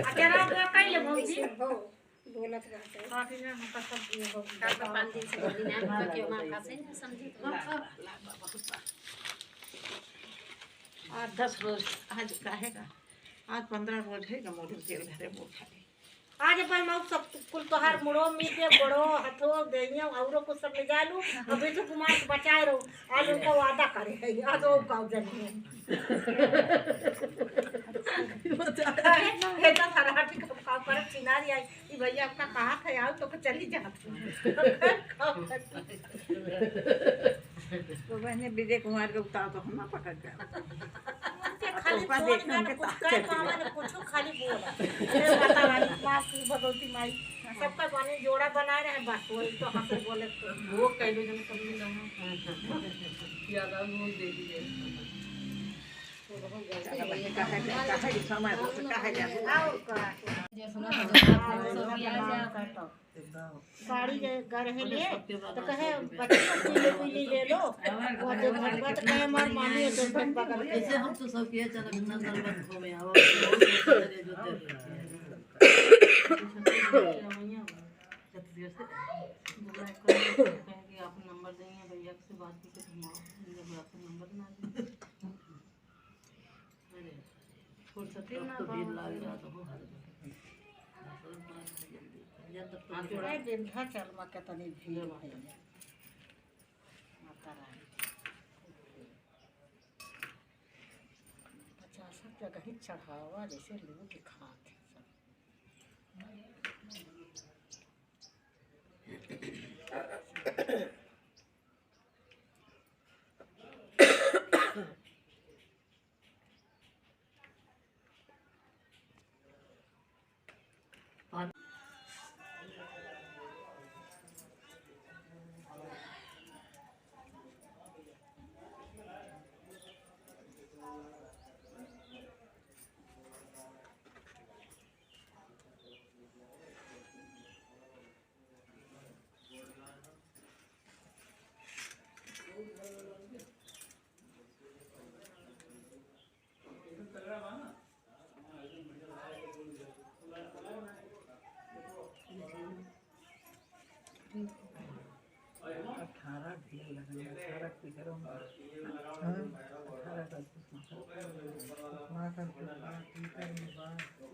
अकेला कहिले भौजी बोलत रहते काफी ना हम सब का 5 दिन से दिन आ के वहां खासे ना समझी 8-10 रोज आज काहेगा आज 15 रोज है मोटर तेल घरे वो खाली आज पर मैं सब कुल तोहार मुड़ो मीटे बड़ो हथो देइया औरो को सब ले जालू अबे तो कुमार के बचाए रहो आज उनका वादा करे है आज वो काउ जनी है तो फराठी का काउ पर चिनारी आई ई भैया आपका कहां है आओ तो चली जा तो मैंने विजय कुमार के उतार तो हम ना पकड़ गया खाली देखना कुछ काय काम है कुछ खाली बोल अरे माता रानी मां की भगवती माई सबका बने जोड़ा बना रहे हैं बस वही तो हाथ से बोले वो कहलो जन सब मिल रहा याद आ बोल दे दीजिए साड़ी घर है लिए तो कहे बच्चे पीली ले लो वो जो भगवत कहे मार मामी है तो बगल ऐसे हम तो सब किए चल बिना दरबार को में आवा कि आप नंबर देंगे भैया से बात की हम जब आपको नंबर ना दे अरे फुर्सत ना तो भीड़ लग जाता हो आगे बिंधा चल मा के तनी भीड़ है माता रानी 50 जगह ही चढ़ावा जैसे लोग दिखाते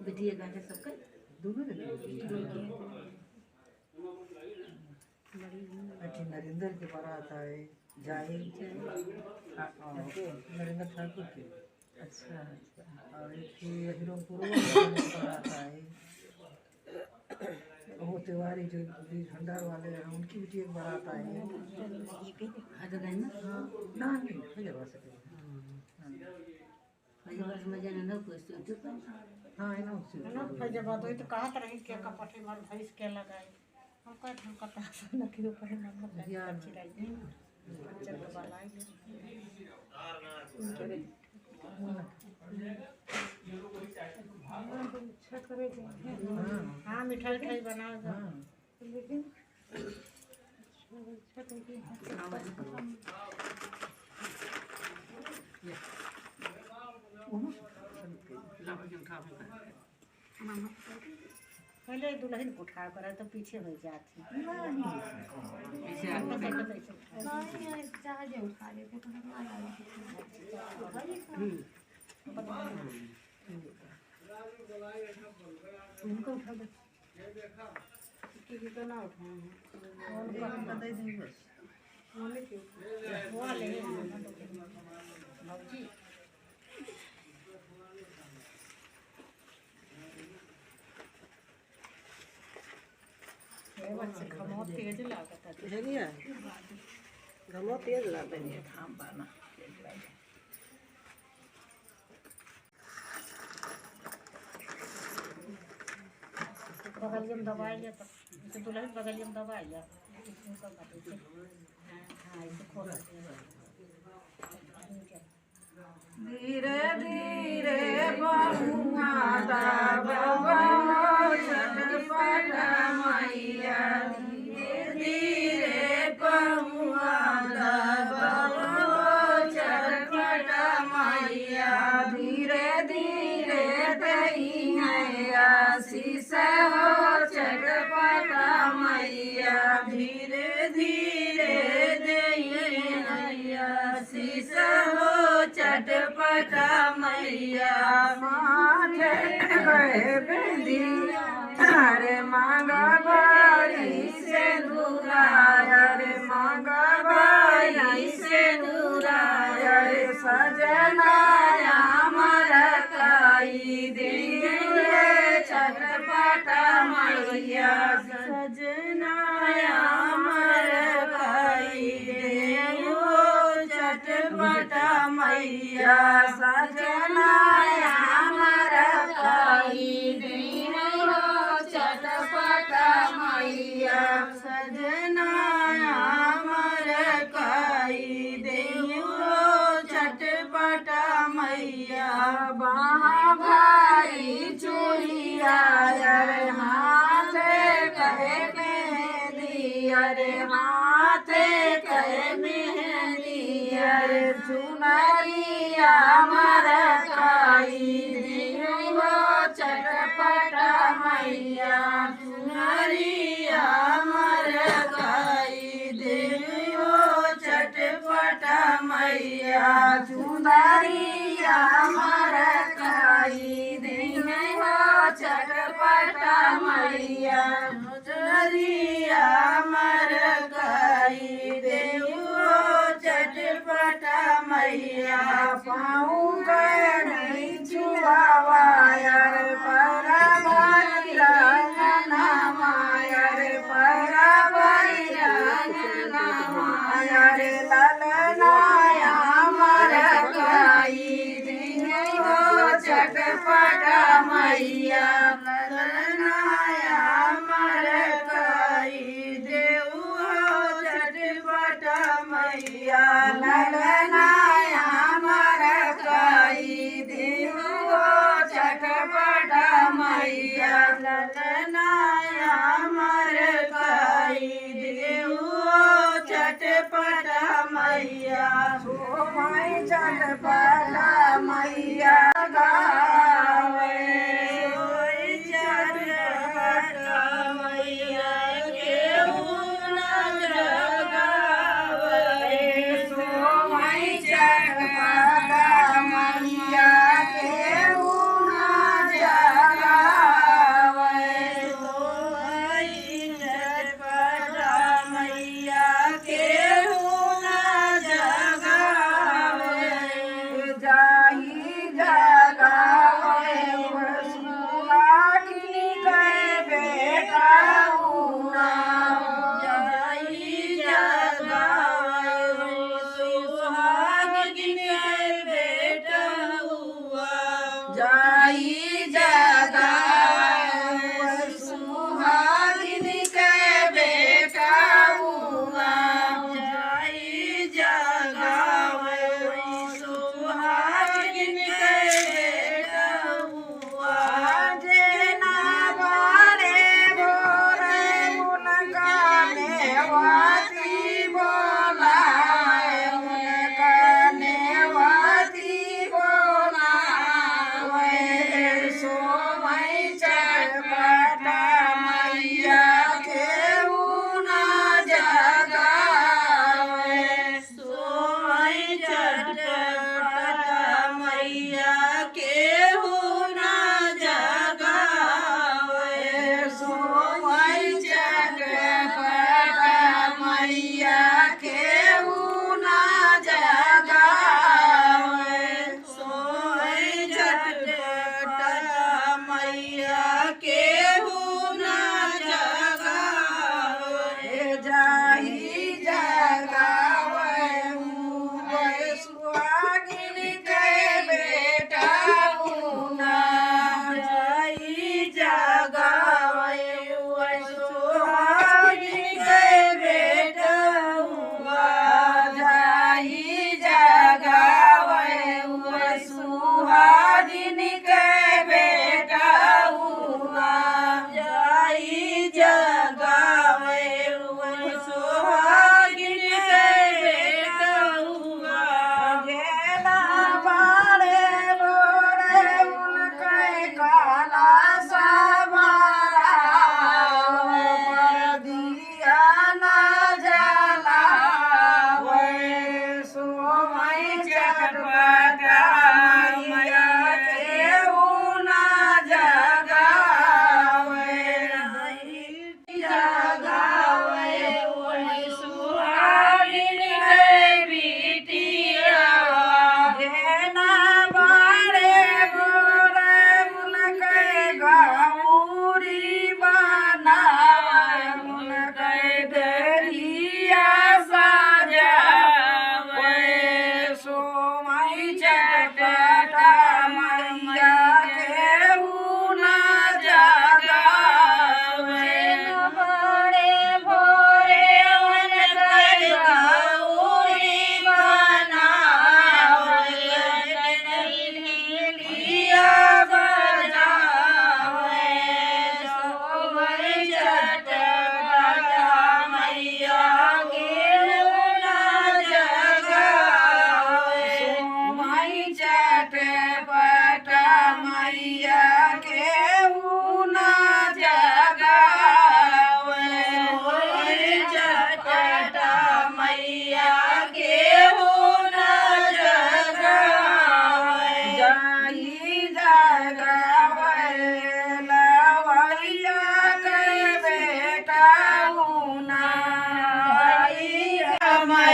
बिटिया गांजा सबका दोनों नरेंद्र की बारात आए जाए नरेंद्र ठाकुर की अच्छा और एक हिरोपुर बारात आए वो तिवारी जो भंडार वाले हैं उनकी भी एक बारात आई है ना नहीं फैजाबाद से फैजाबाद में जाने ना पूछते हाँ है ना उससे ना फैजाबाद वही तो कहा रही के कपटे मार भैंस के लगाए हम कह हम कता न कि ऊपर मन में यार चिराई नहीं चल बलाई अच्छा करे हाँ मिठाई मिठाई बनाओ लेकिन अच्छा करके पहले दुल्हन को उठा कर तो पीछे हो जाती उनको उठा दो तो ना उठाए भाजी घमो तेज लागत है घमो तेज लागत है थाम पाना बगलियम दवाई लिया तो इसे दुल्हन बगलियम दवाई लिया इसमें सब बातें हाँ इसे खोल धीरे धीरे बहुआ दाबा छटपट मैया धीरे धीरे बहुआ दाबा छटपट मैया धीरे शीश हो चटपटा मैया धीरे धीरे दैया शीश हो चटपटा मैया माथे गए बिंदिया अरे मांगा बारी से दूराया रे मांगा बारी से दूराया रे सजनाया हमारा काई दिए चटपटा मैया सजनाया हमारा काई दिए चटपटा मैया सजनाया हमारा काई दिए चटपटा मैया सजनाया हमारा काई दिए चटपटा मैया बाहा भारी चूड़िया रे हाथे कहे मेहंदी अरे हाथे कहे मेहंदी अरे चुनरिया हमारा काई दियो चटपटा मैया चुनरिया हमारा काई दियो चटपटा मैया चुनरिया हमारा काई दियो चटपटा मैया चुनरिया हमारा काई दियो चटपटा मैया पाऊंगा नहीं छुआवा यार परा भाई रंगना माया रे परा भाई रंगना माया रे ललनाया हमारा काई दियो चटपटा मैया ललनाया हमारा काई दियो चटपटा मैया ललनाया हमारा काई दियो चटपटा मैया ललनाया हमारा काई दियो चटपटा मैया सोमाई चटपटा मैया गावे सोई चटपटा मैया केहू न जगावे सोमाई चटपटा मैया केहू न जगावे सोमाई चटपटा मैया केहू न जगावे जाही जगा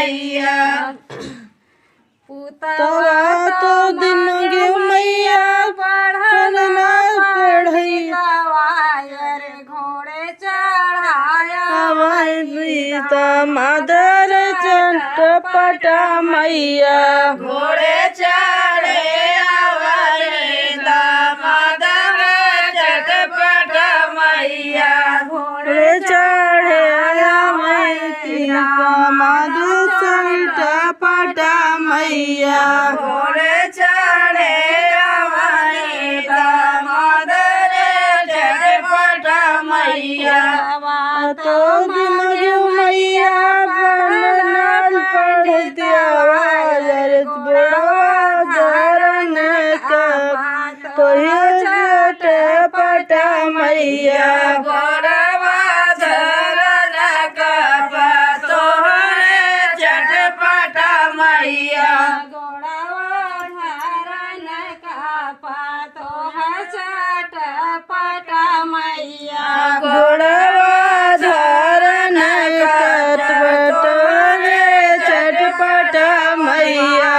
मैया तवा तो दिन गे मैया पढ़ना पढ़ैया घोड़े चढ़ाया सीता मादर चटपटा मैया घोड़े चढ़े दामादर चटपट मैया घोड़े चढ़े सीता मादर चटपटा मैया घोड़े चढ़े दामादर चटपट मैया तो दिन गे मैया बनल पढ़ दिया बड़वा धरन का तो चटपटा मैया गोरवा धरन कप तोहरे चटपट मैया घोड़वा धरन कटपटोरे चटपटा मैया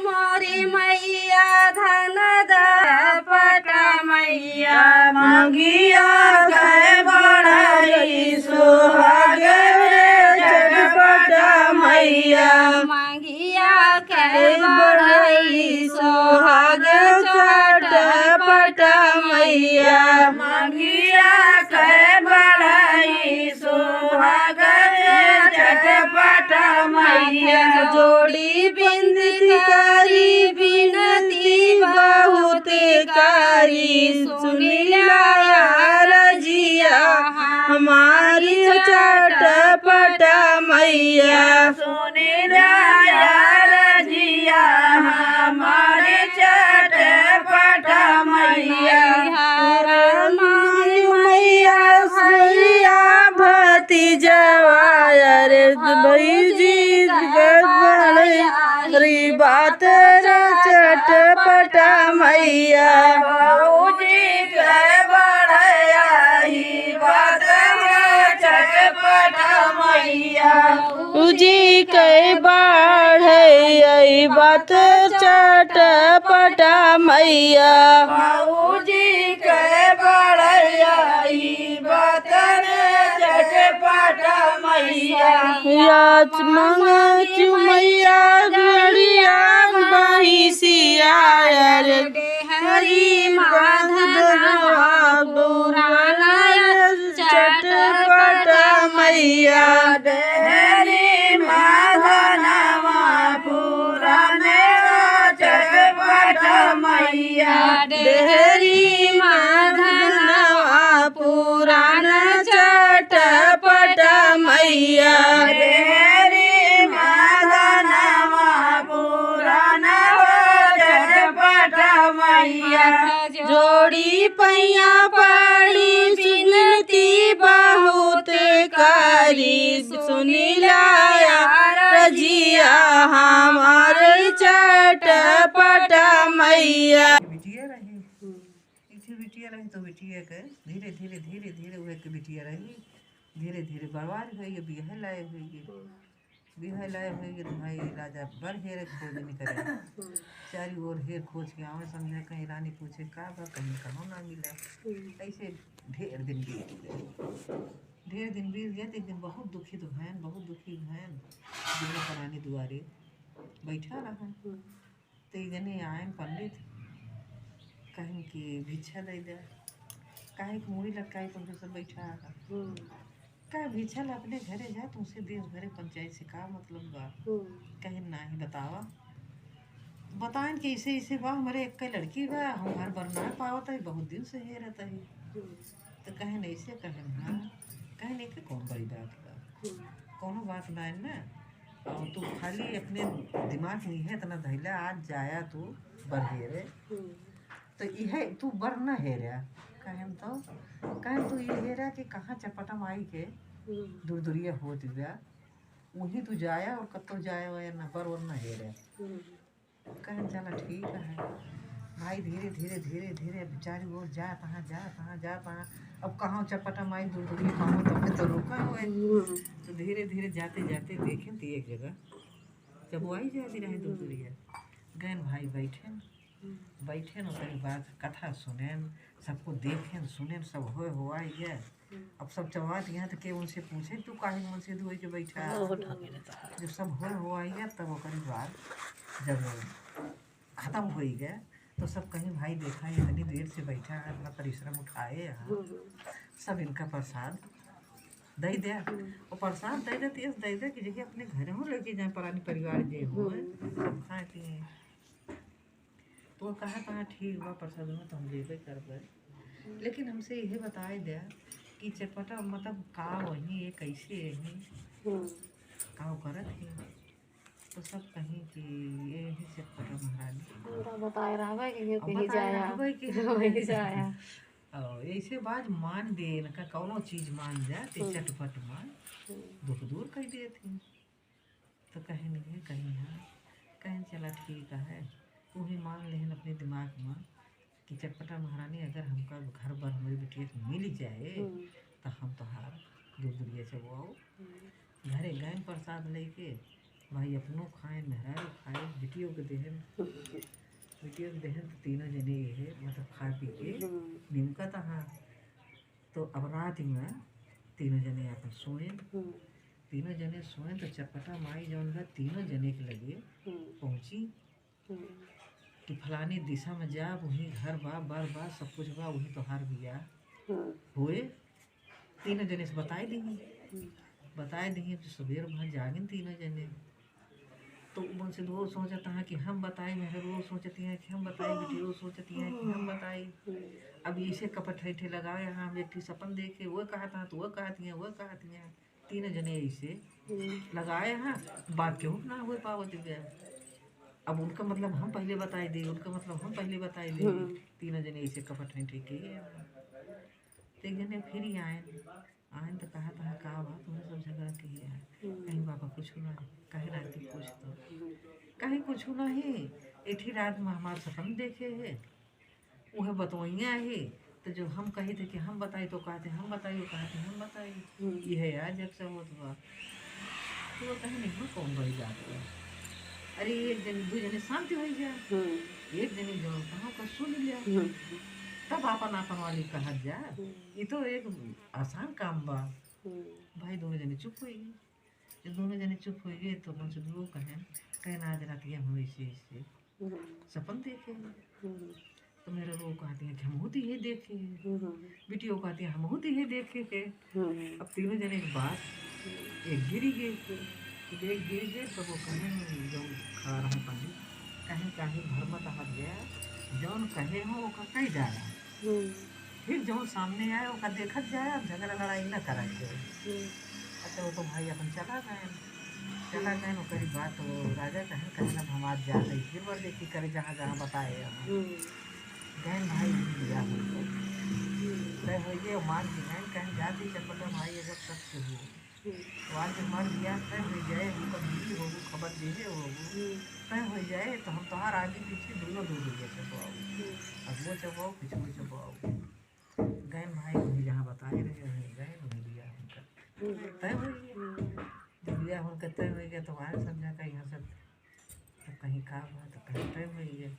मोरी मैया धन दपट मैया मंगिया गए बढ़ई सुहाग चटपटा मैया मंगिया के बढ़ई सुहाग चटपटा मैया मंगिया के बढ़ई सुहाग चटपट मैया जोड़ी बिनती करी बिनती बहुत करी सुनिला रजिया हमारी चटपटा मैया सुनिला रजिया हमारे चटपट मैया मैया सैया भतीजवा रे भैजी री बात चटपटा मैया बाबूजी के बढ़या ही बात चटपट मैया जी कई बाढ़ बात चटपटा मैया बाबूजी के बढ़या ही बात चटपट मैया याच मंग मैया गड़िया बहिसिया हरी चटपटा मैया हरी माधनवा पुराने चटपट मैया डेहरी माधनवा पुराण चटपटा मैया हरी माधनवा पुराना चटपट मैया जोड़ी पैया पड़ी बिनती बहुत करी सुनिला रजिया हमारे चटपटा मैया बिटिया रही इथे बिटिया रही तो बिटिया के धीरे धीरे धीरे धीरे वह के बिटिया रही धीरे धीरे बर्बाद हुई बियाह लाए हुई बियाह लाए हुई तो भाई राजा बर हेर खोज नहीं करे चारी ओर हेर खोज के आवे समझे कहीं रानी पूछे का बा कहीं कहो ना मिले ऐसे ढेर दिन बीत गए एक दिन बहुत दुखी तो भैन बहुत दुखी भैन जीवन करानी दुआरे बैठा रहा तो जने आयन पंडित कहीं कि भिक्षा दे दे काहे की मूड़ी लटकाई तुमसे सब बैठा रहा का भिक्षा ला अपने घरे जा तुमसे देश भरे पंचायत से का मतलब बा कहीं नहीं बतावा बताएं कि ऐसे ऐसे बा हमारे एक लड़की बा हम घर बरना पावत है बहुत दिन से हे रहता है तो कहे नहीं से कहे हाँ कहे नहीं कि कौन बड़ी बात बा कोनो बात ना है ना और तू खाली अपने दिमाग नहीं है इतना धैला आज जाया तू बरहेरे तो यह तू बर न हेरा कहें तो कहें तू ये हेरा कि कहाँ चपटम आई के दूर दूरिया हो दिव्या वहीं तू जाया और कतो जाया वाया न बर और न हेरा कहें चला ठीक है भाई धीरे धीरे धीरे धीरे बेचारी वो जा तहाँ जा तहाँ जा तहाँ। अब कहाँ चटपटा माई दूर दूर पाऊँ तब तो रोका हुए। तो धीरे धीरे जाते जाते देखें तो एक जगह जब वो आई जाती रहे दूर दूरिया गैन भाई बैठे न कई बात कथा सुने सबको देखें सुने सब हो आई गया। अब सब चबात यहाँ तो के उनसे पूछे तू काहे मन से दुई के बैठा जब सब हो आई गया तब ओकरी बाद जब खत्म हो गया तो सब कहीं भाई देखा इतनी देर से बैठा है अपना परिश्रम उठाए यहाँ सब इनका प्रसाद दे दिया। और प्रसाद दे देते इस दे दे कि जैसे अपने घर में लेके जाए पुरानी परिवार जे हो सब खाए पिए। तो वो कहा ठीक बा प्रसाद में तो हम देवे कर। लेकिन हमसे यही बताए दिया कि चटपटा मतलब का वही है कैसे है का करत है। तो सब कहीं कि ये ही चटपटा महारानी बताए रहा कि कहीं जाया और ऐसे बाज मान दे न कौनो चीज मान जा ते चटपट मान दुख दूर कर दे थी। तो कहीं नहीं कहीं हाँ कहीं चला ठीक है तू ही मान लेन अपने दिमाग में कि चटपटा महारानी अगर हमका घर बार हमारी बिटिया मिल जाए तो हम तो हार दूर दूरिया चबो घरे गए प्रसाद लेके भाई अपनों खाए मेहरारू खाए बिटियों के देहन तो तीनों जने ये मतलब खा पी के निमका तहाँ। तो अब रात में तीनों जने अपन सोए तो चटपटा माई जौन है तीनों जने के लगे पहुँची कि फलानी दिशा में जा वहीं घर बा बर बा सब कुछ बा वहीं तोहार बिया हुए। तीनों जने से बताए दी तो सवेर भर जागिन तीनों जने। तो उनसे वो सोचता है कि हम बताए मेरे वो सोचती हैं कि हम बताए बेटी वो सोचती हैं कि हम बताए। अब इसे कपट ठेठे लगाए यहाँ हम एक सपन देखे वो कहा था तो वो कहती हैं तीनों जने ऐसे लगाए हैं बात क्यों ना हो पावत गया। अब उनका मतलब हम पहले बताए दे उनका मतलब हम पहले बताए दे तीनों जने ऐसे कपट ठेठे किए। तो एक जने फिर ही आए तो कहा था का बात तुमने सब झगड़ा किया है कहीं बाबा कुछ ना कहीं रात कुछ तो कहीं कुछ नहीं एक ही रात में हमारे सपन देखे है वह बतवैया है। तो जो हम कहे थे कि हम बताए तो कहते हम बताइए कहते हम बताइए ये है यार जब सब होता तो वो कहीं नहीं कौन बड़ी बात है। अरे एक जन दो जने शांति हो गया एक जने जो कहाँ का सुन लिया तब अपन अपन वाली कहा जा ये तो एक आसान काम बा। भाई दोनों जने चुप हो गए। जब दोनों जने चुप हो गए तो मुझसे दो कहें आज रात हम ऐसे सपन देखे। तो मेरे लोग कहते हैं कि हम होती है देखे बेटियों कहती हैं हम होती है देखे के। अब तीनों जने एक बात एक गिरी गए तो वो कहें जो खा रहा हूँ पानी कहीं भरमत हट गया जौन कहे हो वो कहीं जा रहा फिर जौन सामने आए वो देखत जाए अब झगड़ा लड़ाई न करा के। अच्छा वो तो भाई अपन चला गए वो करी बात वो राजा कहें ना हम आज जा रही फिर बार देखी करे जहाँ जहाँ बताए गहन भाई दिया तय हो मान की गहन कहीं जाती चटपटा भाई अगर सत्य हो तो आज मर गया तय हो जाए उनका मिली हो खबर दे हो तय हो जाए तो हम तुम्हार आगे पीछे दोनों दूर हो चबाओ अब वो चबाओ पिछले चबाओ। गहन भाई उन्हें जहाँ बताए रहे गए उन्हें दिया उनका तय हो गया। जब दिया उनका तय हो गया तो वहाँ समझा का यहाँ सब तो कहीं का हुआ तो कहीं तय हो गया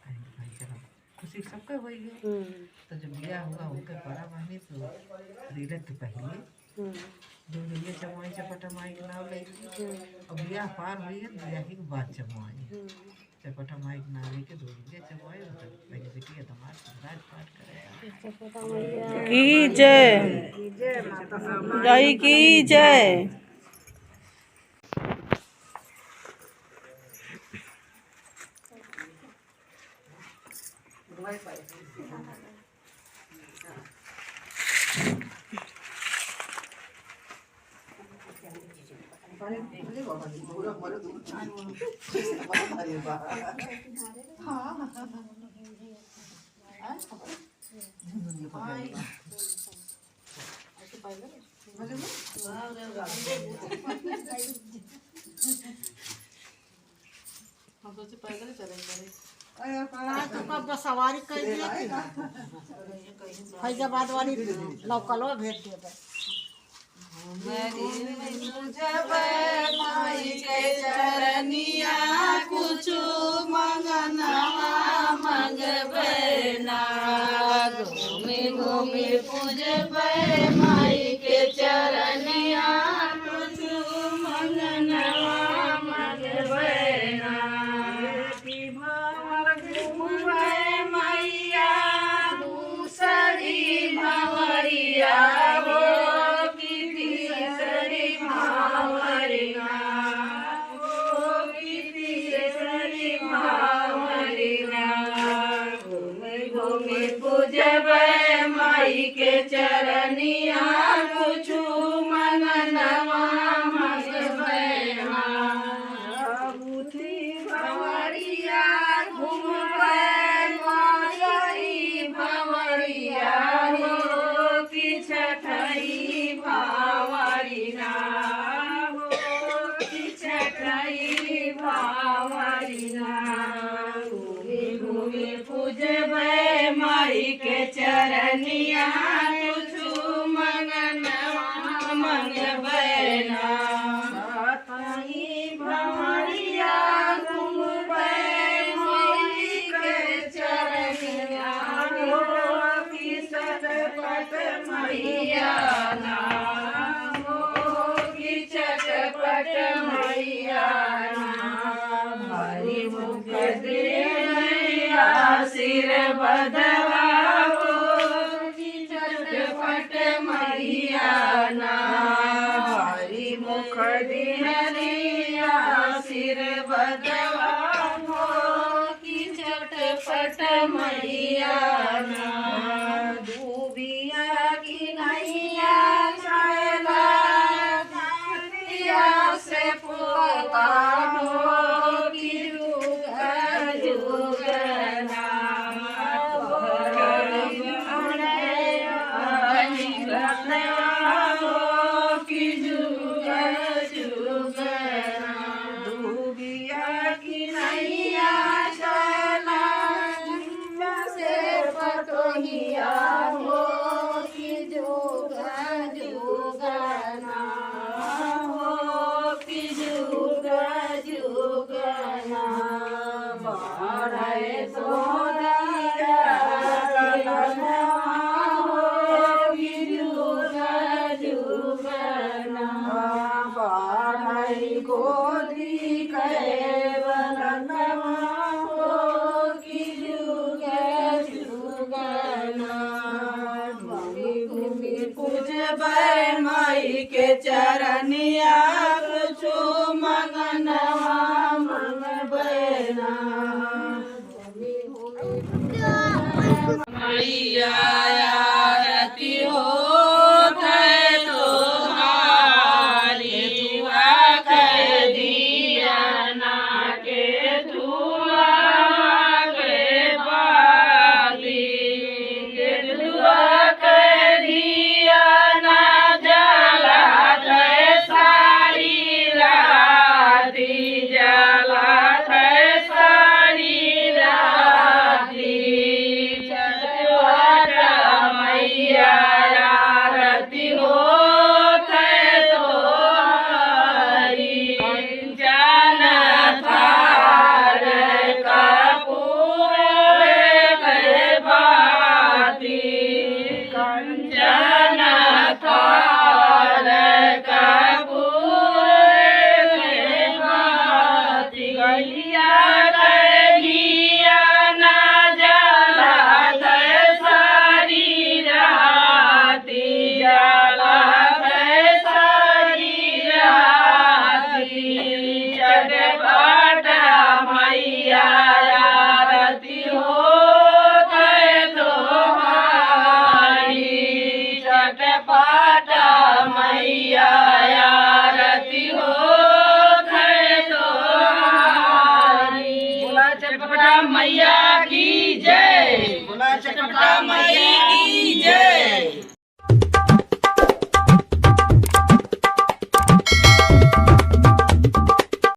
कहीं भाई चला खुशी सबका हो गया। तो जब बिया हुआ उनका बड़ा बहनी तो रीलत तो पहले दो बिया चमाई चपटा माई के नाम लेके और बिया पार हुई है बिया ही बात चमाई चपटा माई के नाम लेके दो बिया चमाई पहले बेटी दमाद राजपाट करेगा की जय गाई की जय। हम सोचे पैदल चले तो कब सवारी कर दिए थी फैजाबाद वाली लोकलवा भेज दिए जब माई के चरनिया कुछ मंगना मंगबे ना घूमे घूमे पूजबे माई के चरनिया कुछ मंगना मंगबे ना की भवर घूमबे मैया दूसरी भवरिया हो पूजबे माई के चरनिया कुछ मंगनवा मंगबे बुद्धि भवरिया घूमबे माई भवरिया हो कि छठई भावरिया हो कि छठई भावरिया घूमी घूमी पूजबे माई के चरनिया कुछ मंगनवा मंगबे ना छठई भवरिया घूमबे माई के चरनिया हो कि चटपट मैया ना हो कि चटपट मैया ना भारी मुख दे सिर बदवा हो कि चटपट मैया ना भारी मुख दिहरिया सिर बदवा हो कि चटपट मैया ना दूबिया की नैया चला से पोता हो कि जुगा जुगना दूबिया की नैया चला से पतोहिया हो कि जुगा जुगना हो कि जुगा जुगना बारे सोनिया हो कि जुगा जुगना बाढ़ई गोदी कैवलनवा हो कि जुगा जुगना घूमी घूमी पूजबे माई के चरनिया कुछ मंगनवा मंगबे ना मैया आरती हो मैया की जय। बोला चटपटा